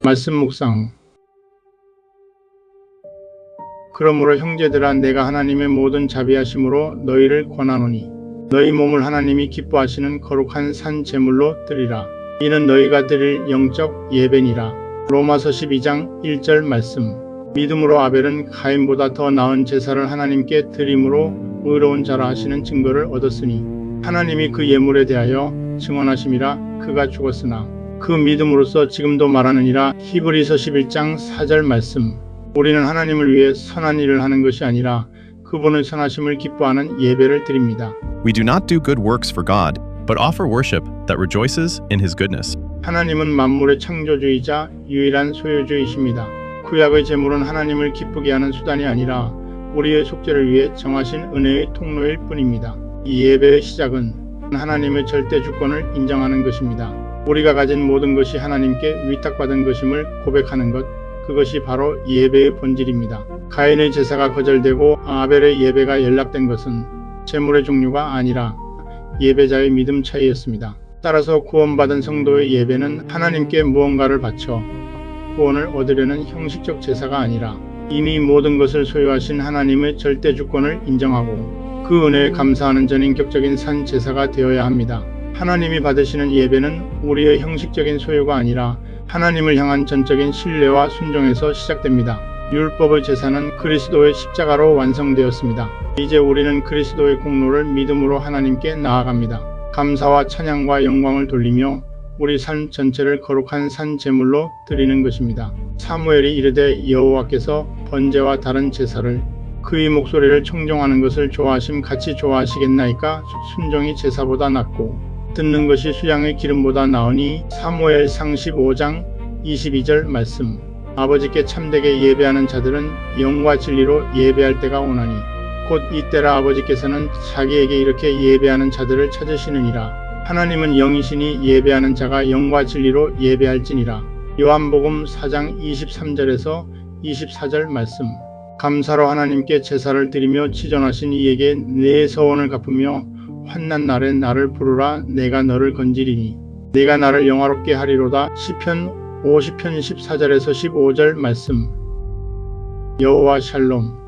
말씀 묵상. 그러므로 형제들아, 내가 하나님의 모든 자비하심으로 너희를 권하노니 너희 몸을 하나님이 기뻐하시는 거룩한 산 제물로 드리라. 이는 너희가 드릴 영적 예배니라. 로마서 12장 1절 말씀. 믿음으로 아벨은 가인보다 더 나은 제사를 하나님께 드림으로 의로운 자라 하시는 증거를 얻었으니 하나님이 그 예물에 대하여 증언하심이라. 그가 죽었으나 그 믿음으로써 지금도 말하느니라. 히브리서 11장 4절 말씀. 우리는 하나님을 위해 선한 일을 하는 것이 아니라 그분의 선하심을 기뻐하는 예배를 드립니다. We do not do good works for God, but offer worship that rejoices in His goodness. 하나님은 만물의 창조주이자 유일한 소유주이십니다. 구약의 제물은 하나님을 기쁘게 하는 수단이 아니라 우리의 속죄를 위해 정하신 은혜의 통로일 뿐입니다. 이 예배의 시작은 하나님의 절대 주권을 인정하는 것입니다. 우리가 가진 모든 것이 하나님께 위탁받은 것임을 고백하는 것, 그것이 바로 예배의 본질입니다. 가인의 제사가 거절되고 아벨의 예배가 연락된 것은 제물의 종류가 아니라 예배자의 믿음 차이였습니다. 따라서 구원받은 성도의 예배는 하나님께 무언가를 바쳐 구원을 얻으려는 형식적 제사가 아니라 이미 모든 것을 소유하신 하나님의 절대 주권을 인정하고 그 은혜에 감사하는 전인격적인 산 제사가 되어야 합니다. 하나님이 받으시는 예배는 우리의 형식적인 소유가 아니라 하나님을 향한 전적인 신뢰와 순종에서 시작됩니다. 율법의 제사는 그리스도의 십자가로 완성되었습니다. 이제 우리는 그리스도의 공로를 믿음으로 하나님께 나아갑니다. 감사와 찬양과 영광을 돌리며 우리 삶 전체를 거룩한 산 제물로 드리는 것입니다. 사무엘이 이르되 여호와께서 번제와 다른 제사를 그의 목소리를 청종하는 것을 좋아하심 같이 좋아하시겠나이까. 순종이 제사보다 낫고 듣는 것이 수양의 기름보다 나으니. 사무엘상 15장 22절 말씀. 아버지께 참되게 예배하는 자들은 영과 진리로 예배할 때가 오나니 곧 이때라. 아버지께서는 자기에게 이렇게 예배하는 자들을 찾으시느니라. 하나님은 영이시니 예배하는 자가 영과 진리로 예배할지니라. 요한복음 4장 23절에서 24절 말씀. 감사로 하나님께 제사를 드리며 치전하신 이에게 내 서원을 갚으며 환난 날에 나를 부르라. 내가 너를 건지리니 내가 나를 영화롭게 하리로다. 시편 50편 14절에서 15절 말씀. 여호와 샬롬.